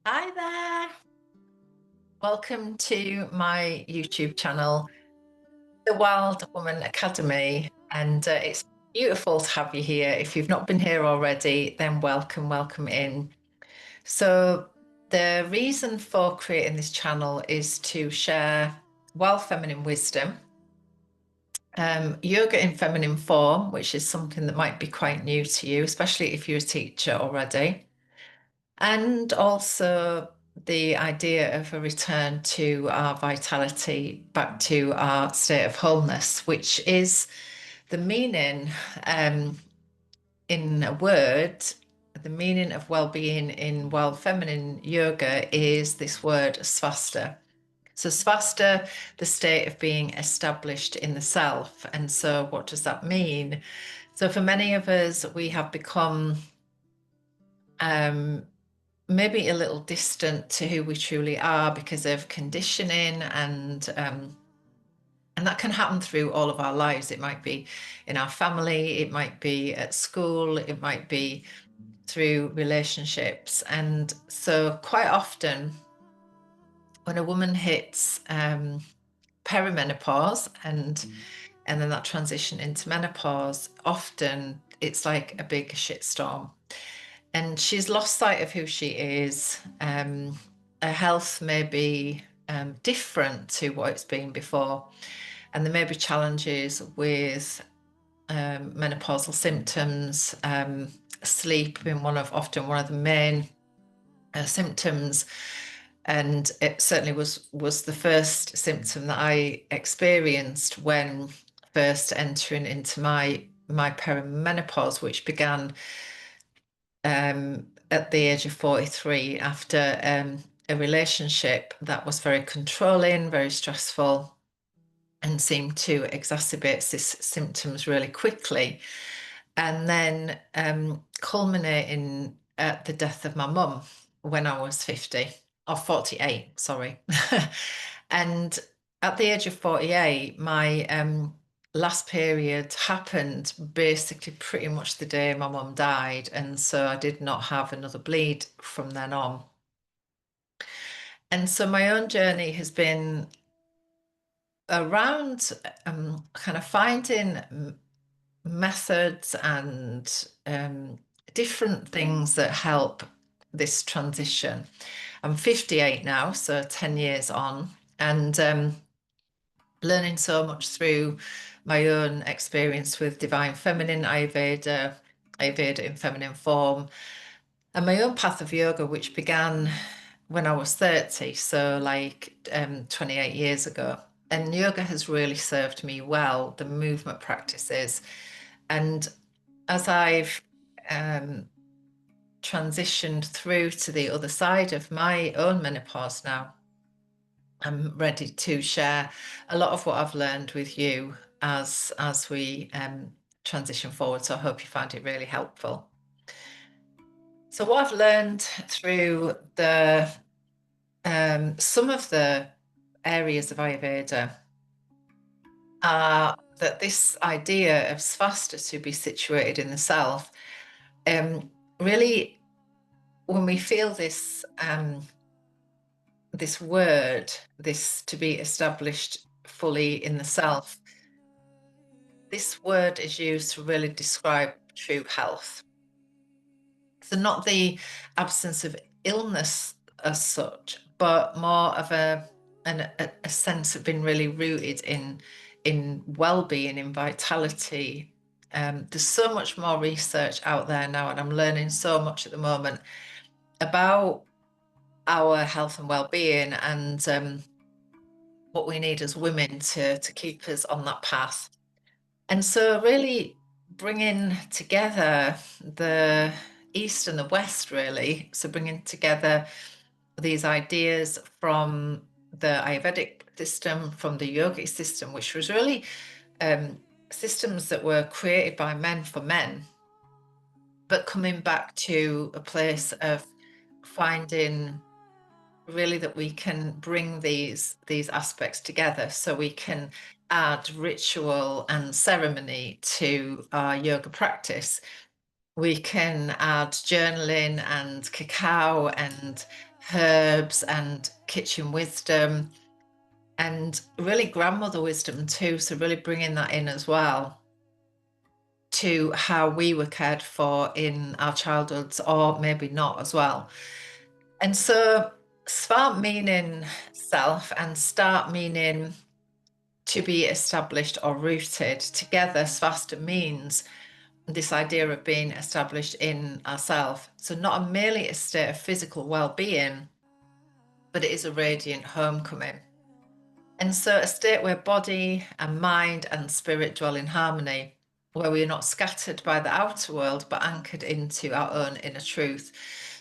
Hi there. Welcome to my YouTube channel, The Wild Woman Academy. And it's beautiful to have you here. If you've not been here already, then welcome in. So the reason for creating this channel is to share wild feminine wisdom, yoga in feminine form, which is something that might be quite new to you, especially if you're a teacher already. And also the idea of a return to our vitality, back to our state of wholeness, which is the meaning, in a word, the meaning of well-being in wild feminine yoga is this word svastha. So svastha, the state of being established in the self. And so what does that mean? So for many of us, we have become maybe a little distant to who we truly are because of conditioning, and that can happen through all of our lives. It might be in our family, it might be at school, it might be through relationships. And so quite often when a woman hits perimenopause and then that transition into menopause, often it's like a big shitstorm. And she's lost sight of who she is. Her health may be different to what it's been before. And there may be challenges with menopausal symptoms, sleep being often one of the main symptoms. And it certainly was the first symptom that I experienced when first entering into my perimenopause, which began at the age of 43 after a relationship that was very controlling, very stressful, and seemed to exacerbate these symptoms really quickly. And then culminating at the death of my mum when I was 50, or 48, sorry. And at the age of 48, my last period happened basically pretty much the day my mum died. And so I did not have another bleed from then on. And so my own journey has been around kind of finding methods and different things that help this transition. I'm 58 now, so 10 years on, and learning so much through my own experience with divine feminine, Ayurveda in feminine form, and my own path of yoga, which began when I was 30, so like 28 years ago. And yoga has really served me well, the movement practices. And as I've transitioned through to the other side of my own menopause now, I'm ready to share a lot of what I've learned with you as we transition forward. So I hope you find it really helpful. So what I've learned through the some of the areas of Ayurveda are that this idea of Svastha, to be situated in the self, really, when we feel this this word, this to be established fully in the self, this word is used to really describe true health. So not the absence of illness as such, but more of a sense of being really rooted in well-being, in vitality. There's so much more research out there now, and I'm learning so much at the moment about our health and well-being, and what we need as women to keep us on that path. And so really bringing together the East and the West, really. So bringing together these ideas from the Ayurvedic system, from the yogic system, which was really systems that were created by men for men, but coming back to a place of finding really that we can bring these aspects together, so we can add ritual and ceremony to our yoga practice. We can add journaling and cacao and herbs and kitchen wisdom, and really grandmother wisdom too. So really bringing that in as well to how we were cared for in our childhoods, or maybe not as well. And so Svart meaning self and start meaning to be established or rooted. Together, Svastha means this idea of being established in ourself. So not merely a state of physical well-being, but it is a radiant homecoming. And so a state where body and mind and spirit dwell in harmony, where we are not scattered by the outer world, but anchored into our own inner truth.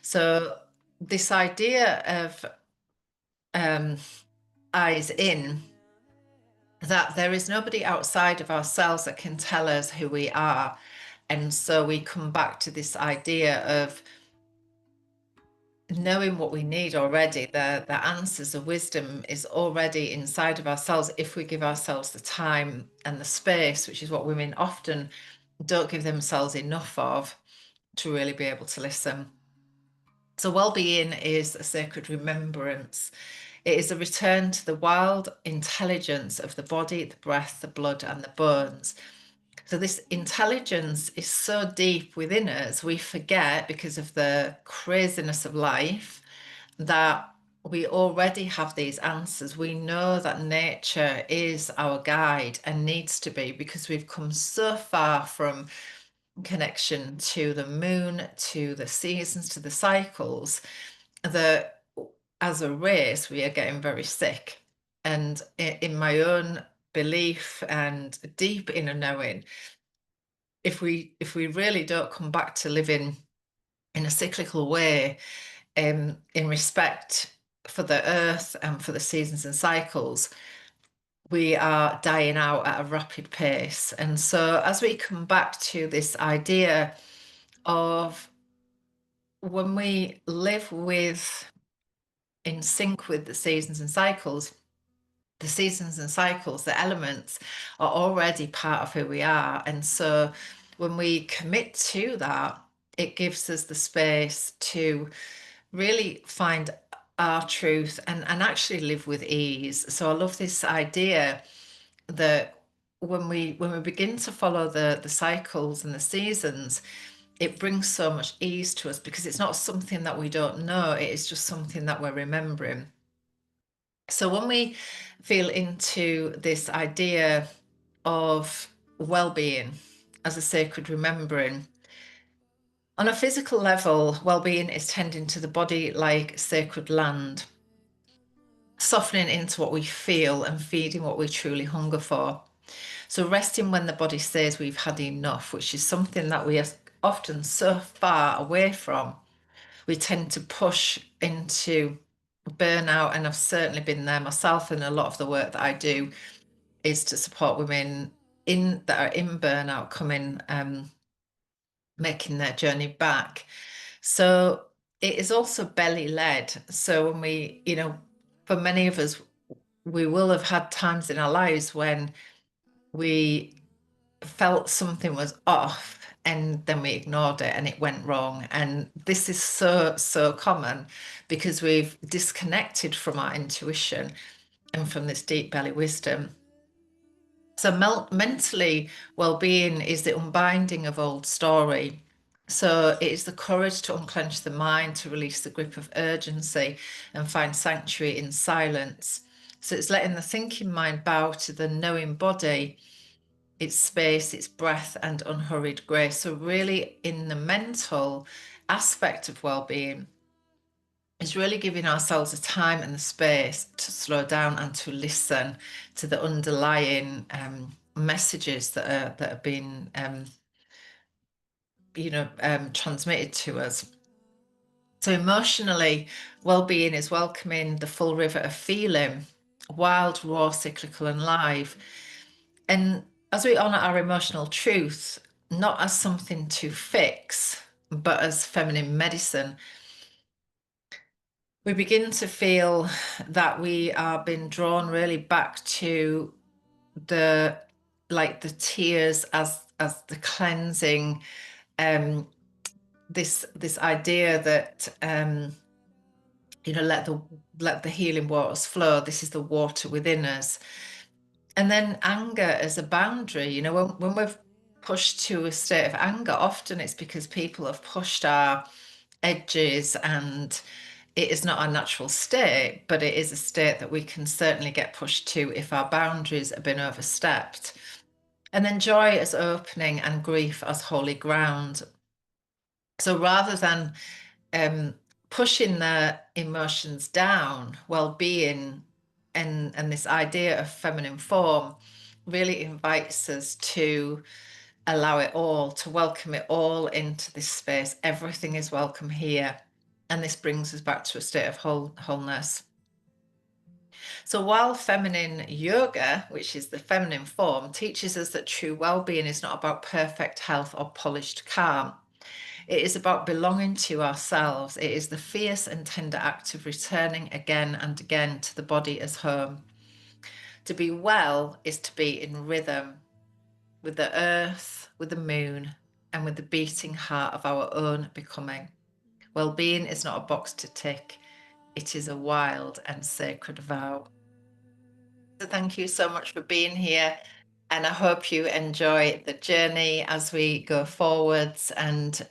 So this idea of eyes in, that there is nobody outside of ourselves that can tell us who we are. And so we come back to this idea of knowing what we need already. The answers, the wisdom is already inside of ourselves if we give ourselves the time and the space, which is what women often don't give themselves enough of, to really be able to listen. So well-being is a sacred remembrance. It is a return to the wild intelligence of the body, the breath, the blood, and the bones. So this intelligence is so deep within us, we forget, because of the craziness of life, that we already have these answers. We know that nature is our guide and needs to be, because we've come so far from connection to the moon, to the seasons, to the cycles, that as a race, we are getting very sick. And in my own belief and deep inner knowing, if we really don't come back to living in a cyclical way, in respect for the earth and for the seasons and cycles, we are dying out at a rapid pace. And so as we come back to this idea of when we live with in sync with the seasons and cycles, the seasons and cycles, the elements are already part of who we are. And so when we commit to that, it gives us the space to really find our truth and actually live with ease. So I love this idea that when we begin to follow the cycles and the seasons, it brings so much ease to us, because it's not something that we don't know, it is just something that we're remembering. So when we feel into this idea of well-being as a sacred remembering, on a physical level, well-being is tending to the body like sacred land, softening into what we feel and feeding what we truly hunger for. So resting when the body says we've had enough, which is something that we are often so far away from. We tend to push into burnout, and I've certainly been there myself, and a lot of the work that I do is to support women that are in burnout coming, making their journey back. So it is also belly led. So when we, for many of us, we will have had times in our lives when we felt something was off, and then we ignored it and it went wrong. And this is so common, because we've disconnected from our intuition and from this deep belly wisdom. So mentally well-being is the unbinding of old story. So it is the courage to unclench the mind, to release the grip of urgency and find sanctuary in silence. So it's letting the thinking mind bow to the knowing body, its space, its breath, and unhurried grace. So really in the mental aspect of well-being is really giving ourselves the time and the space to slow down and to listen to the underlying messages that are being transmitted to us. So emotionally, well-being is welcoming the full river of feeling, wild, raw, cyclical, and live. And as we honor our emotional truth, not as something to fix, but as feminine medicine, we begin to feel that we are being drawn really back to the tears as the cleansing, this idea that let the healing waters flow. This is the water within us. And then anger as a boundary, when we've pushed to a state of anger, often it's because people have pushed our edges, and it is not our natural state, but it is a state that we can certainly get pushed to if our boundaries have been overstepped. And then joy as opening and grief as holy ground. So rather than um, pushing the emotions down, well-being and this idea of feminine form really invites us to allow it all, to welcome it all into this space. Everything is welcome here. And this brings us back to a state of wholeness. So while feminine yoga, which is the feminine form, teaches us that true well-being is not about perfect health or polished calm, it is about belonging to ourselves. It is the fierce and tender act of returning again and again to the body as home. To be well is to be in rhythm with the earth, with the moon, and with the beating heart of our own becoming. Well-being is not a box to tick. It is a wild and sacred vow. So thank you so much for being here. And I hope you enjoy the journey as we go forwards, and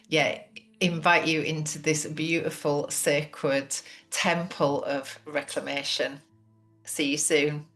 yeah, invite you into this beautiful, sacred temple of reclamation. See you soon.